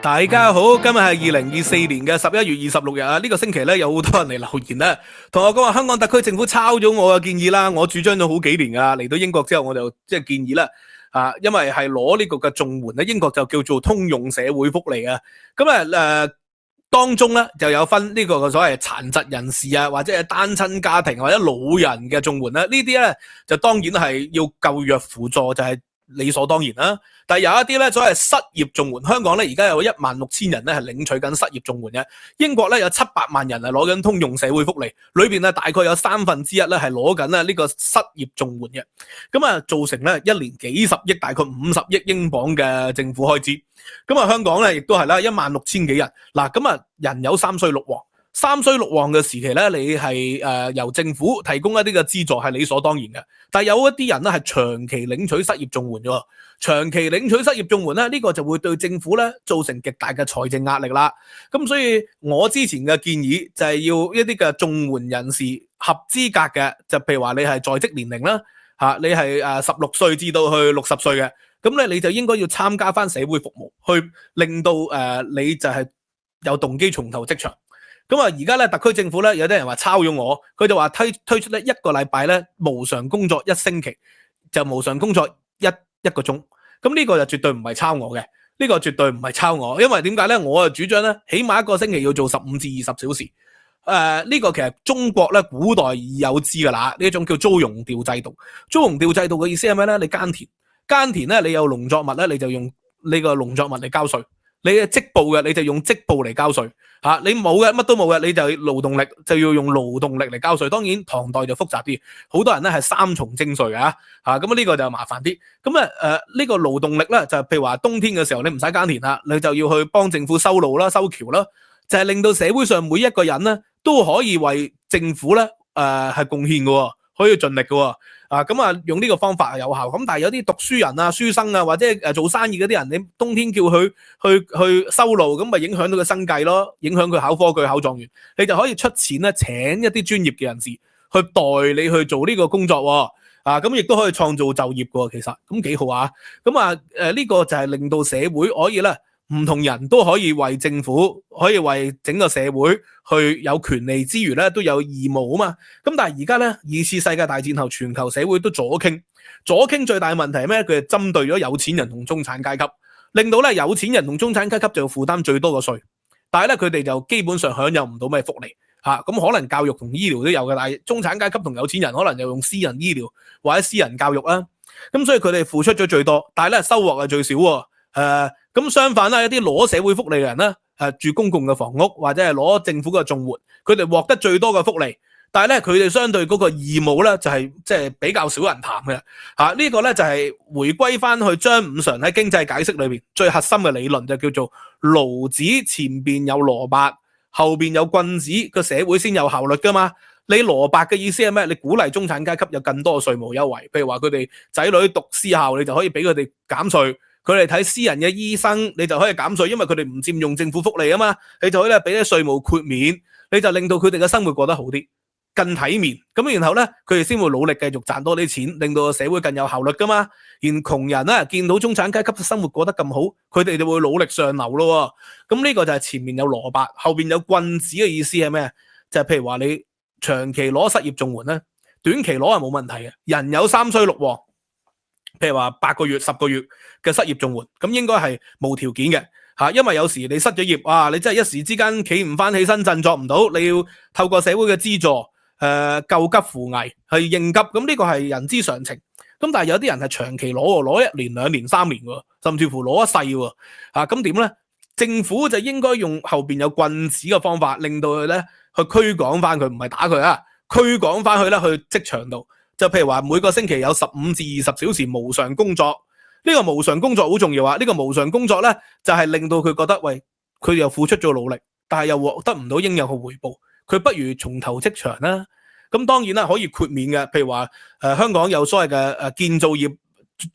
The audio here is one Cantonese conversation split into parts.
大家好，今日係2024年嘅11月26日啊！呢個星期咧有好多人嚟留言咧，同我講話香港特區政府抄咗我嘅建議啦，我主張咗好幾年噶啦，嚟到英國之後我就即係建議啦，因為係攞呢個嘅綜援咧，英國就叫做通用社會福利啊，咁當中咧就有分呢個嘅所謂殘疾人士啊，或者係單親家庭或者老人嘅綜援啦，呢啲咧就當然係要救弱輔助，就係理所當然啦。但係有一啲咧所謂失業綜援，香港咧而家有16000人咧係領取緊失業綜援嘅，英國咧有700萬人係攞緊通用社會福利，裏邊咧大概有1/3咧係攞緊呢個失業綜援嘅，咁造成咧一年幾十億，大概50億英鎊嘅政府開支。咁香港咧亦都係啦，16000幾人，嗱咁人有三衰六旺。三衰六旺嘅時期咧，你係由政府提供一啲嘅資助係理所當然嘅，但係有一啲人咧係長期領取失業綜援嘅，長期領取失業綜援咧，呢個就會對政府咧造成極大嘅財政壓力啦。咁所以我之前嘅建議就係要一啲嘅綜援人士合資格嘅，就譬如話你係在職年齡啦，你係16歲至到去60歲嘅，咁咧你就應該要參加翻社會服務，去令到你就係有動機重投職場。咁而家咧，特區政府咧有啲人話抄咗我，佢就話推出咧1個禮拜咧無償工作1星期，就無償工作一個鐘。咁呢個就絕對唔係抄我嘅，呢個絕對唔係抄我，因為點解咧？我主張咧，起碼1個星期要做15至20小時。呢個其實中國咧古代已有之噶啦，呢一種叫租庸調制度。租庸調制度嘅意思係咩咧？你耕田咧，你有農作物咧，你就用呢個農作物嚟交稅。你嘅職務嘅，你就用職務嚟交稅。你冇嘅，乜都冇嘅，你就勞動力就要用勞動力嚟交稅。當然唐代就複雜啲，好多人咧係3重徵稅嘅咁呢個就麻煩啲。咁呢個勞動力咧就譬如話冬天嘅時候你唔使耕田啦，你就要去幫政府修路啦、修橋啦，就係令到社會上每一個人咧都可以為政府咧係貢獻嘅，可以盡力嘅。用呢個方法係有效，咁但係有啲讀書人啊、書生啊，或者做生意嗰啲人，你冬天叫佢去修路，咁咪影響到佢生計咯，影響佢考科舉、考狀元，你就可以出錢咧請一啲專業嘅人士去代你去做呢個工作，咁亦都可以創造就業嘅，其實咁幾好啊！呢個就係令到社會可以咧。唔同人都可以為政府，可以為整個社會去有權利之餘咧，都有義務啊嘛。咁但係而家咧，2次世界大戰後，全球社會都左傾最大嘅問題係咩？佢係針對咗有錢人同中產階級，令到咧有錢人同中產階級就負擔最多嘅稅，但係咧佢哋就基本上享有唔到咩福利咁可能教育同醫療都有嘅，但係中產階級同有錢人可能就用私人醫療或者私人教育啦。咁所以佢哋付出咗最多，但係咧收穫係最少喎。咁相反啦，一啲攞社會福利嘅人咧，住公共嘅房屋或者係攞政府嘅綜援，佢哋獲得最多嘅福利，但係咧佢哋相對嗰個義務咧就係即係比較少人談嘅。呢個咧就係回歸翻去張五常喺經濟解釋裏邊最核心嘅理論，就叫做孺子前邊有蘿蔔，後邊有棍子，個社會先有效率噶嘛。你蘿蔔嘅意思係咩？你鼓勵中產階級有更多嘅稅務優惠，譬如話佢哋仔女讀私校，你就可以俾佢哋減稅。佢哋睇私人嘅醫生，你就可以減稅，因為佢哋唔佔用政府福利啊嘛，你就可以咧俾啲稅務豁免，你就令到佢哋嘅生活過得好啲，更體面。咁然後咧，佢哋先會努力繼續賺多啲錢，令到個社會更有效率噶嘛。而窮人咧見到中產階級嘅生活過得咁好，佢哋就會努力上流咯。咁呢個就係前面有蘿蔔，後邊有棍子嘅意思係咩？就係譬如話你長期攞失業綜援咧，短期攞係冇問題嘅。人有三衰六旺。譬如話8個月、10個月嘅失業綜援，咁應該係無條件嘅因為有時你失咗業，你真係一時之間企唔翻起身，振作唔到，你要透過社會嘅資助，救急扶危去應急，咁呢個係人之常情。咁但係有啲人係長期攞1年、2年、3年喎，甚至乎攞一世喎，咁點咧？政府就應該用後邊有棍子嘅方法，令到佢咧去驅趕翻佢，唔係打佢驅趕翻佢咧去職場度。就譬如話每個星期有15至20小時無償工作，呢個無償工作好重要呢個無償工作咧就係令到佢覺得喂，佢又付出咗努力，但係又獲得唔到應有嘅回報，佢不如重投職場啦。咁當然啦，可以豁免嘅，譬如話香港有所謂嘅建造業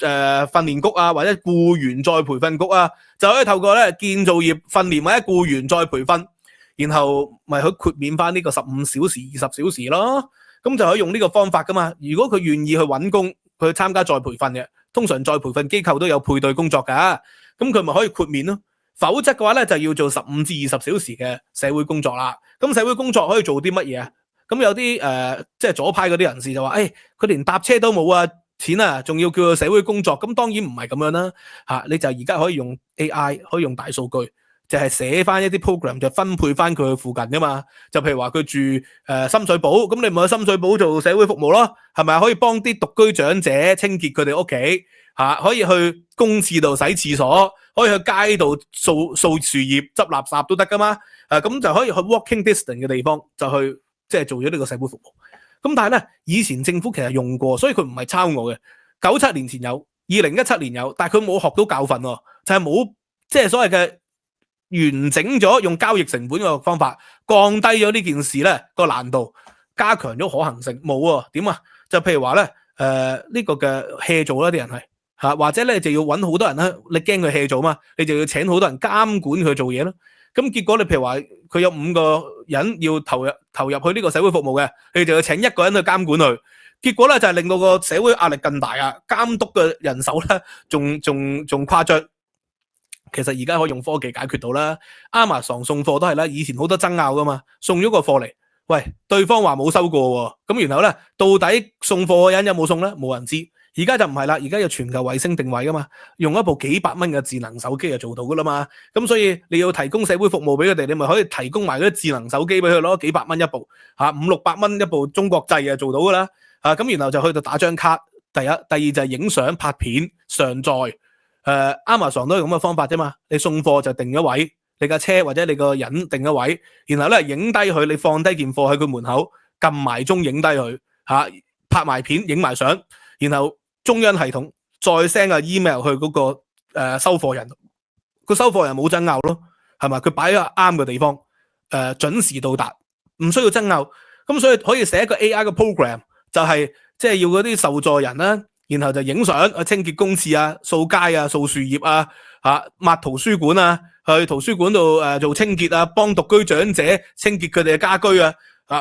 訓練局或者僱員再培訓局就可以透過咧建造業訓練或者僱員再培訓，然後咪去豁免翻呢個15小時、20小時咯。咁就可以用呢個方法噶嘛。如果佢願意去揾工，佢參加再培訓嘅，通常再培訓機構都有配對工作噶，咁佢咪可以豁免咯。否則嘅話咧就要做15至20小時嘅社會工作啦。咁社會工作可以做啲乜嘢啊？咁有啲即係左派嗰啲人士就話，佢連搭車都冇啊，錢啊，仲要叫佢社會工作。咁當然唔係咁樣啦，你就而家可以用 AI， 可以用大數據，就係寫翻一啲 program， 就分配翻佢去附近噶嘛。就譬如話佢住深水埗，咁你咪去深水埗做社會服務咯，係咪？可以幫啲獨居長者清潔佢哋屋企，可以去公廁度洗廁所，可以去街度掃樹葉、執垃圾都得噶嘛。咁就可以去 walking distance 嘅地方就去即係做咗呢個社會服務。咁但係咧，以前政府其實用過，所以佢唔係抄我嘅。97年前有，2017年有，但係佢冇學到教訓喎，就係冇即係所謂嘅完整咗用交易成本嘅方法，降低咗呢件事咧個難度，加強咗可行性。冇喎，點啊？就譬如話咧，呢個嘅 hea 做啦，啲人係或者咧就要揾好多人啦，你驚佢 hea 做嘛，你就要請好多人監管佢做嘢咯。咁結果你譬如話佢有5個人要投入去呢個社會服務嘅，你就要請1個人去監管佢，結果咧就係令到個社會壓力更大啊！監督嘅人手咧仲誇張。其實而家可以用科技解決到啦。Amazon 送貨都係啦，以前好多爭拗噶嘛，送咗個貨嚟，喂，對方話冇收過喎，咁然後咧到底送貨嘅人有冇送咧？冇人知。而家就唔係啦，而家有全球衛星定位噶嘛，用一部幾百蚊嘅智能手機就做到噶啦嘛。咁所以你要提供社會服務俾佢哋，你咪可以提供埋嗰啲智能手機俾佢攞幾百蚊一部，500-600蚊一部中國製就做到噶啦。咁然後就去到打張卡，第一、第二就係影相拍片上載。Amazon 都係咁嘅方法啫嘛。你送貨就定咗位，你架車或者你個人定咗位，然後咧影低佢，你放低件貨喺佢門口，撳埋鐘影低佢，拍埋片影埋相，然後中央系統再 send 個 email 去嗰個收貨人，個收貨人冇爭拗咯，係嘛？佢擺喺啱嘅地方，準時到達，唔需要爭拗。咁所以可以寫一個 AI 嘅 program， 就係即係要嗰啲受助人啦，然後就影相去清潔公廁啊、掃街啊、掃樹葉啊、抹圖書館啊，去圖書館度做清潔啊，幫獨居長者清潔佢哋嘅家居啊，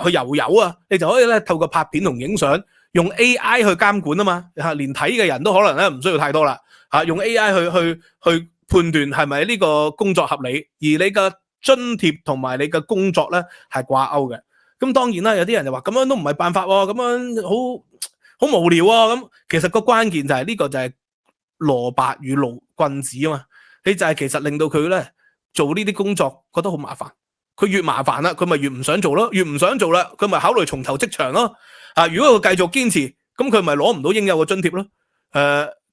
去油油啊，你就可以咧透過拍片同影相，用 AI 去監管啊嘛，連睇嘅人都可能咧唔需要太多啦，用 AI 去判斷係咪呢個工作合理，而你嘅津貼同埋你嘅工作咧係掛鈎嘅。咁當然啦，有啲人就話咁樣都唔係辦法喎，咁樣好無聊啊。咁其實個關鍵就係呢個就係蘿蔔與棍子啊嘛，你就係其實令到佢咧做呢啲工作覺得好麻煩，佢越麻煩啦，佢咪越唔想做咯，越唔想做啦，佢咪考慮重投職場咯。如果佢繼續堅持，咁佢咪攞唔到應有嘅津貼咯。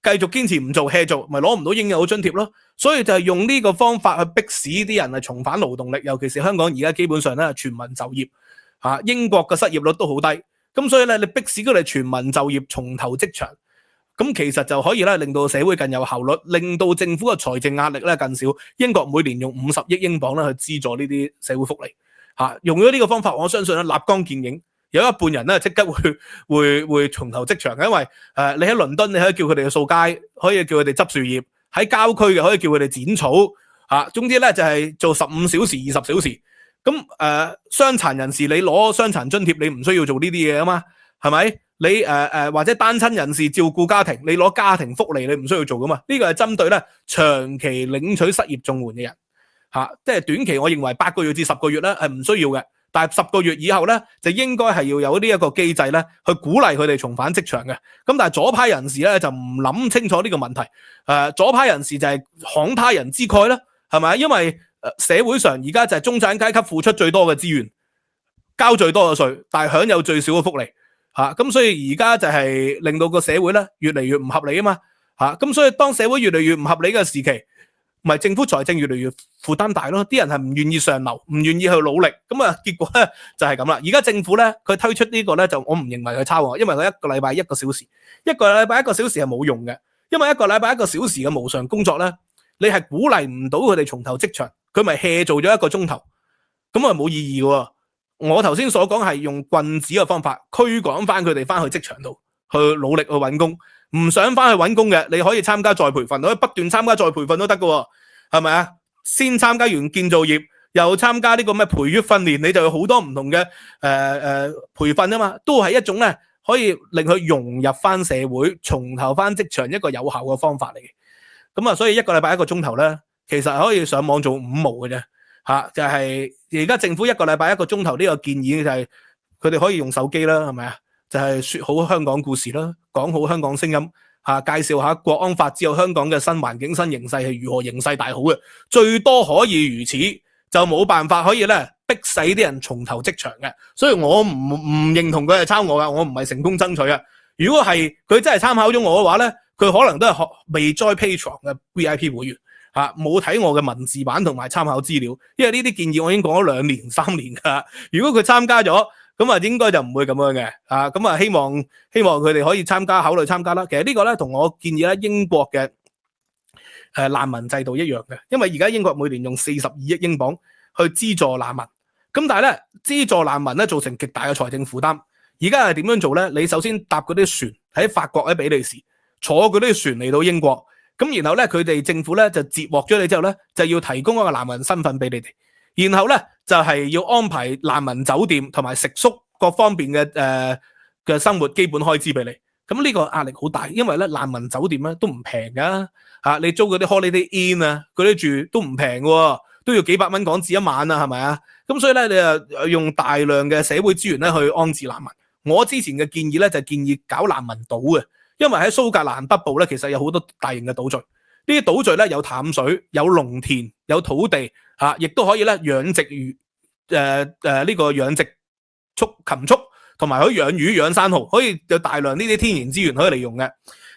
繼續堅持唔做 hea 做，咪攞唔到應有嘅津貼咯。所以就係用呢個方法去逼使啲人係重返勞動力，尤其是香港而家基本上咧全民就業，英國嘅失業率都好低，咁所以咧你逼使佢哋全民就業重投職場，咁其實就可以咧令到社會更有效率，令到政府嘅財政壓力咧更少。英國每年用50億英鎊咧去資助呢啲社會福利，用咗呢個方法，我相信咧立竿見影。有一半人咧即刻會重投職場嘅，因為你喺倫敦你可以叫佢哋去掃街，可以叫佢哋執樹葉，喺郊區嘅可以叫佢哋剪草，總之咧就係做15小時、20小時。咁傷殘人士你攞傷殘津貼，你唔需要做呢啲嘢啊嘛，係咪？你或者單親人士照顧家庭，你攞家庭福利你唔需要做噶嘛？呢個係針對咧長期領取失業綜援嘅人，即係短期我認為8個月至10個月咧係唔需要嘅。但係10個月以後咧，就應該係要有呢一個機制咧，去鼓勵佢哋重返職場嘅。咁但係左派人士咧就唔諗清楚呢個問題。左派人士就係慷他人之慨啦，係咪？因為社會上而家就係中產階級付出最多嘅資源，交最多嘅稅，但係享有最少嘅福利。咁所以而家就係令到個社會咧越嚟越唔合理啊嘛。咁所以當社會越嚟越唔合理嘅時期，咪政府財政越嚟越負擔大咯，啲人係唔願意上流，唔願意去努力，咁結果咧就係咁啦。而家政府咧佢推出呢個咧就我唔認為佢抄喎，因為佢1個禮拜1個小時，一個禮拜1個小時係冇用嘅，因為1個禮拜1個小時嘅無償工作咧，你係鼓勵唔到佢哋重投職場，佢咪 hea 做咗1個鐘頭，咁啊冇意義嘅。我頭先所講係用棍子嘅方法驅趕翻佢哋翻去職場度去努力去揾工。唔想翻去揾工嘅，你可以參加再培訓，可以不斷參加再培訓都得嘅，係咪啊？先參加完建造業，又參加呢個咩培育訓練，你就有好多唔同嘅培訓啊嘛，都係一種咧可以令佢融入翻社會、重投翻職場一個有效嘅方法嚟嘅。咁所以1個禮拜1個鐘頭咧，其實可以上網做5毛嘅啫。就係而家政府一個禮拜1個鐘頭呢個建議就係佢哋可以用手機啦，係咪啊？就係說好香港故事啦，講好香港聲音，介紹下國安法之後香港嘅新環境、新形勢係如何形勢大好嘅，最多可以如此，就冇辦法可以咧逼使啲人從頭職場嘅。所以我唔認同佢係抄我噶，我唔係成功爭取啊。如果係佢真係參考咗我嘅話咧，佢可能都係未 join Patreon 嘅 VIP 會員。冇睇我嘅文字版同埋參考資料，因為呢啲建議我已經講咗2年3年噶。如果佢參加咗，咁應該就唔會咁樣嘅。咁希望佢哋可以參加，考慮參加啦。其實呢個咧同我建議咧英國嘅難民制度一樣嘅，因為而家英國每年用42億英鎊去資助難民，咁但係咧資助難民咧造成極大嘅財政負擔。而家係點樣做咧？你首先搭嗰啲船喺法國喺比利時坐嗰啲船嚟到英國。咁然後咧，佢哋政府咧就接獲咗你之後咧，就要提供一個難民身份俾你哋，然後咧就係要安排難民酒店同埋食宿各方面嘅生活基本開支俾你。咁呢個壓力好大，因為咧難民酒店咧都唔平噶，你租嗰啲 Holiday Inn 啊，嗰啲住都唔平嘅，都要幾百蚊港紙一晚啊，係咪啊？咁所以咧，你又用大量嘅社會資源咧去安置難民。我之前嘅建議咧就建議搞難民島嘅。因為喺蘇格蘭北部咧，其實有好多大型嘅島嶼，呢啲島嶼咧有淡水、有農田、有土地，亦都可以咧養殖魚，呢個養殖禽畜，同埋可以養魚、養生蠔，可以有大量呢啲天然資源可以利用嘅。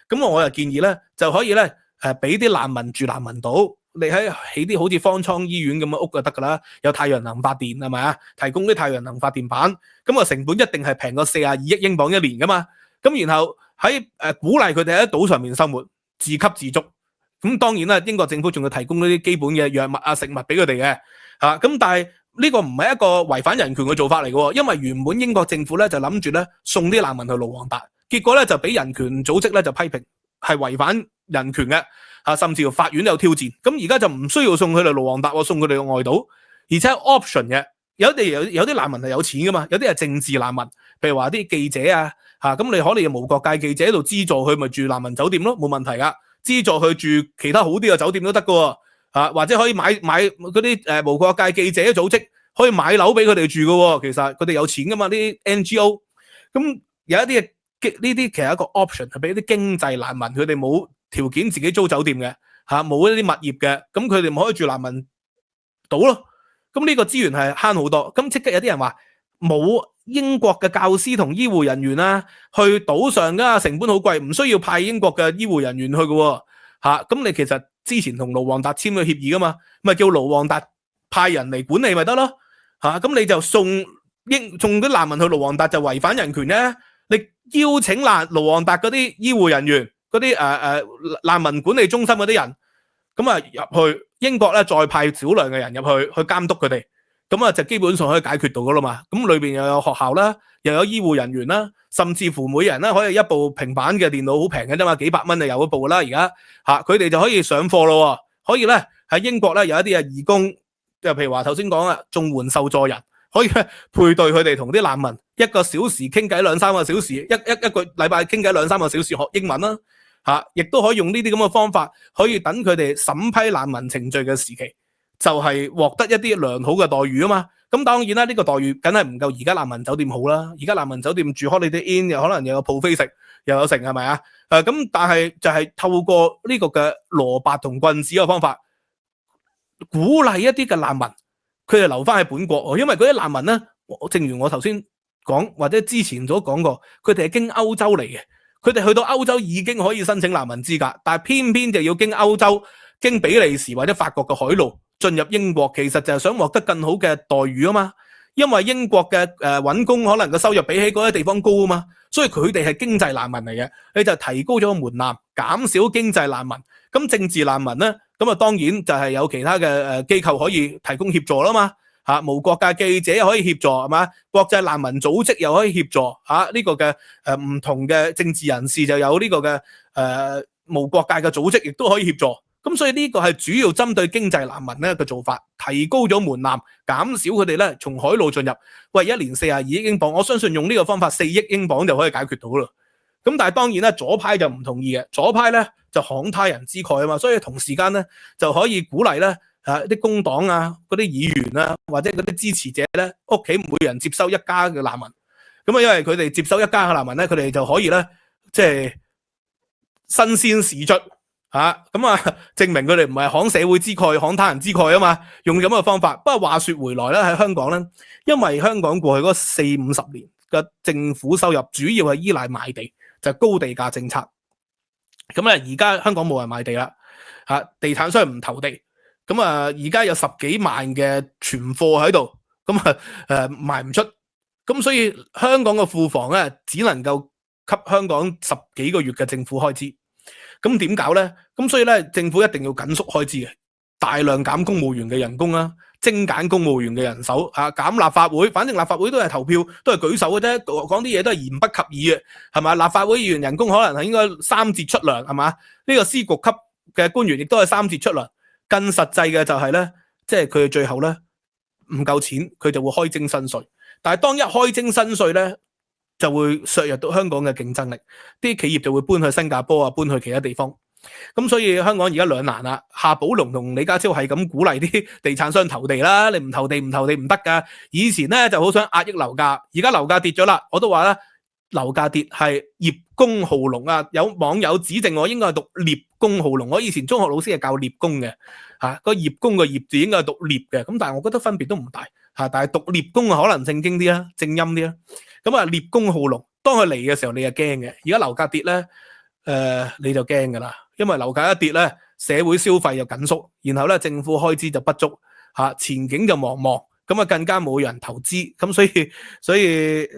咁我又建議咧，就可以咧俾啲難民住難民島，你喺起啲好似方艙醫院咁嘅屋就得噶啦，有太陽能發電係咪啊？提供啲太陽能發電板，咁成本一定係平過42億英鎊一年噶嘛。咁然後喺鼓勵佢哋喺島上面生活，自給自足。咁當然啦，英國政府仲要提供呢啲基本嘅藥物食物俾佢哋嘅。咁但係呢個唔係一個違反人權嘅做法嚟嘅，因為原本英國政府咧就諗住咧送啲難民去盧旺達，結果咧就俾人權組織咧就批評係違反人權嘅，甚至乎法院有挑戰。咁而家就唔需要送佢哋盧旺達，送佢哋去外島，而且 option 嘅。有啲難民係有錢噶嘛，有啲係政治難民，譬如話啲記者啊。咁你可能有無國界記者喺度資助佢，咪住難民酒店咯，冇問題噶。資助佢住其他好啲嘅酒店都得噶，或者可以買嗰啲無國界記者組織可以買樓俾佢哋住噶。其實佢哋有錢噶嘛，啲 NGO。咁有一啲呢啲其實一個 option 係俾啲經濟難民，佢哋冇條件自己租酒店嘅，冇一啲物業嘅，咁佢哋咪可以住難民島咯。咁呢個資源係慳好多。咁即刻有啲人話冇英國嘅教師同醫護人員啦，去島上噶成本好貴，唔需要派英國嘅醫護人員去嘅。咁你其實之前同盧旺達簽咗協議噶嘛，咪叫盧旺達派人嚟管理咪得咯。咁你就送啲難民去盧旺達就違反人權咧。你邀請盧旺達嗰啲醫護人員、嗰啲難民管理中心嗰啲人，咁入去英國咧，再派少量嘅人入去監督佢哋。咁就基本上可以解決到噶啦嘛。咁裏邊又有學校啦，又有醫護人員啦，甚至乎每人咧可以一部平板嘅電腦，好平嘅啫嘛，幾百蚊就有一部啦。而家佢哋就可以上課咯，可以咧喺英國咧有一啲義工，就譬如話頭先講啦，綜援受助人可以配對佢哋同啲難民1個小時傾偈2-3個小時，一個禮拜傾偈2-3個小時學英文啦。亦都可以用呢啲咁嘅方法，可以等佢哋審批難民程序嘅時期，就係獲得一啲良好嘅待遇啊嘛。咁當然啦，呢個待遇梗係唔夠而家難民酒店好啦。而家難民酒店住 Holiday Inn 又可能又有 buffet 食，又有成，係咪啊？咁但係就係透過呢個嘅蘿蔔同棍子嘅方法，鼓勵一啲嘅難民，佢哋留翻喺本國。因為嗰啲難民咧，正如我頭先講或者之前所講過，佢哋係經歐洲嚟嘅。佢哋去到歐洲已經可以申請難民資格，但係偏偏就要經歐洲、經比利時或者法國嘅海路進入英國，其實就係想獲得更好嘅待遇啊嘛。因為英國嘅揾工可能個收入比起嗰啲地方高啊嘛，所以佢哋係經濟難民嚟嘅。你就提高咗個門檻，減少經濟難民。咁政治難民咧，咁當然就係有其他嘅機構可以提供協助啦嘛。無國界記者可以協助係嘛？國際難民組織又可以協助呢個嘅唔同嘅政治人士就有呢個嘅無國界嘅組織亦都可以協助。咁所以呢個係主要針對經濟難民咧嘅做法，提高咗門檻，減少佢哋咧從海路進入。喂，一年42億英鎊，我相信用呢個方法4億英鎊就可以解決到啦。咁但係當然啦，左派就唔同意嘅，左派咧就慷他人之慨啊嘛，所以同時間咧就可以鼓勵咧啲工黨啊、嗰啲議員啊或者嗰啲支持者咧屋企每人接收一家嘅難民，咁啊因為佢哋接收一家嘅難民咧，佢哋就可以咧即係新鮮事出咁證明佢哋唔係慷社會之慨、慷他人之慨啊嘛，用咁嘅方法。不過話說回來咧，喺香港咧，因為香港過去嗰40-50年嘅政府收入主要係依賴賣地，就係高地價政策。咁咧而家香港冇人賣地啦，地產商唔投地，咁而家有10幾萬嘅存貨喺度，咁賣唔出，咁所以香港嘅庫房咧只能夠給香港10幾個月嘅政府開支。咁點搞咧？咁所以咧，政府一定要緊縮開支嘅，大量減公務員嘅人工啦，精簡公務員嘅人手減立法會，反正立法會都係投票，都係舉手嘅啫，講啲嘢都係言不及義嘅，係嘛？立法會議員人工可能係應該3折出糧，係嘛？呢個司局級嘅官員亦都係3折出糧。更實際嘅就係咧，即係佢最後咧唔夠錢，佢就會開徵新稅。但係當一開徵新稅咧，就會削弱到香港嘅競爭力，啲企業就會搬去新加坡啊，搬去其他地方。咁所以香港而家兩難啦，夏寶龍同李家超係咁鼓勵啲地產商投地啦，你唔投地唔得噶。以前咧就好想壓抑樓價，而家樓價跌咗啦，我都話啦，樓價跌係葉公好龍啊！有網友指正我應該係讀聶公好龍，我以前中學老師係教聶公嘅，個葉公個葉字應該係讀聶嘅，咁但係我覺得分別都唔大，但係讀聶公可能正經啲啦，正音啲啦。咁聶公好龍，當佢嚟嘅時候你就驚嘅，而家樓價跌咧，你就驚噶啦，因為樓價一跌咧，社會消費又緊縮，然後咧政府開支就不足，前景就茫茫，咁更加冇人投資，咁所以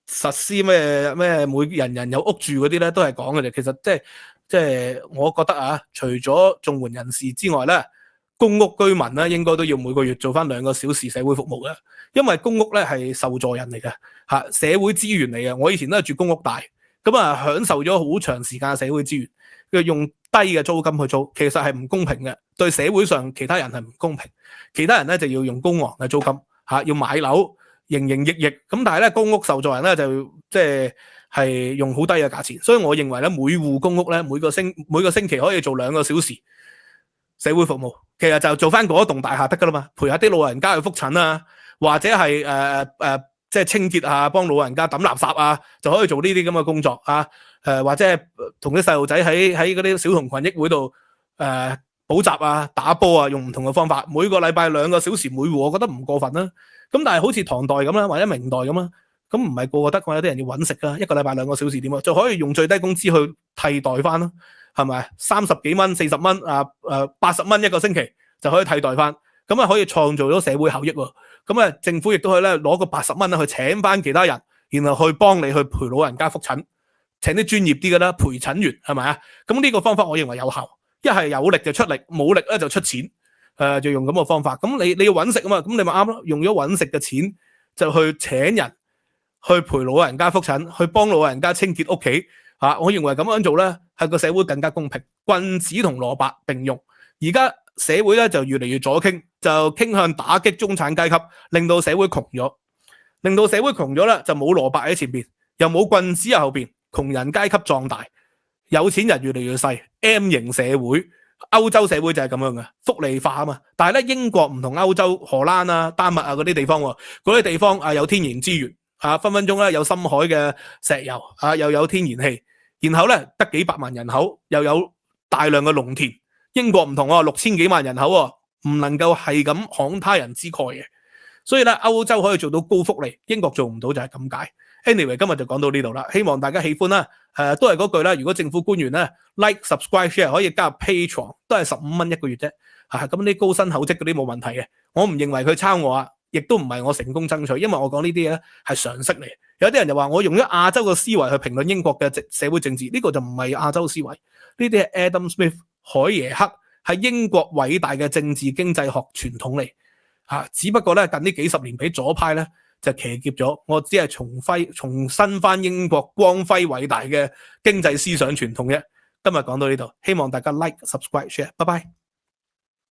實施咩每人有屋住嗰啲咧，都係講嘅啫。其實即係我覺得除咗綜援人士之外咧，公屋居民咧應該都要每個月做翻2個小時社會服務嘅，因為公屋咧係受助人嚟嘅，社會資源嚟嘅。我以前都係住公屋大，咁享受咗好長時間嘅社會資源，佢用低嘅租金去租，其實係唔公平嘅，對社會上其他人係唔公平。其他人咧就要用高昂嘅租金，要買樓，營營役役。咁但係咧公屋受助人咧就即係用好低嘅價錢，所以我認為咧每戶公屋咧每個星期可以做2個小時社會服務，其實就做翻嗰棟大廈得噶啦嘛，陪下啲老人家去覆診啊，或者係即係清潔啊，幫老人家抌垃圾啊，就可以做呢啲咁嘅工作或者係同啲細路仔喺嗰啲小童群益會度補習啊、打波啊，用唔同嘅方法，每個禮拜2個小時每戶，我覺得唔過分啦。咁但係好似唐代咁啦，或者明代咁啦，咁唔係個個得，有啲人要揾食啊，一個禮拜2個小時點啊，就可以用最低工資去替代翻咯。係咪30幾蚊、40蚊80蚊一個星期就可以替代翻，咁可以創造咗社會效益喎。咁政府亦都可以咧攞個80蚊去請翻其他人，然後去幫你去陪老人家覆診，請啲專業啲嘅啦，陪診員係咪啊？咁呢個方法我認為有效，一係有力就出力，冇力咧就出錢，就用咁嘅方法。咁你要揾食啊嘛，咁你咪啱咯，用咗揾食嘅錢就去請人去陪老人家覆診，去幫老人家清潔屋企。我認為咁樣做咧，係個社會更加公平，棍子同蘿蔔並用。而家社會咧就越嚟越左傾，就傾向打擊中產階級，令到社會窮咗，咧就冇蘿蔔喺前邊，又冇棍子喺後邊，窮人階級壯大，有錢人越嚟越細 ，M 型社會。歐洲社會就係咁樣嘅，福利化啊嘛。但係咧英國唔同歐洲，荷蘭啊、丹麥啊嗰啲地方，嗰啲地方有天然資源分分鐘咧有深海嘅石油又有天然氣。然後咧得幾百萬人口，又有大量嘅農田。英國唔同6000幾萬人口，唔能夠係咁慷他人之慨嘅。所以咧歐洲可以做到高福利，英國做唔到就係咁解。Anyway， 今日就講到呢度啦，希望大家喜歡啦。都係嗰句啦，如果政府官員咧 like、subscribe、share 可以加入 Patreon， 都係15蚊一個月啫。咁啲高薪厚職嗰啲冇問題嘅，我唔認為佢抄我亦都唔係我成功爭取，因為我講呢啲嘢係常識嚟。有啲人就話我用咗亞洲嘅思維去評論英國嘅社會政治，呢個就唔係亞洲思維，呢啲係 Adam Smith 海耶克，係英國偉大嘅政治經濟學傳統嚟。只不過咧近呢幾十年俾左派咧就騎劫咗，我只係重新翻英國光輝偉大嘅經濟思想傳統啫。今日講到呢度，希望大家 like、subscribe、share，拜拜。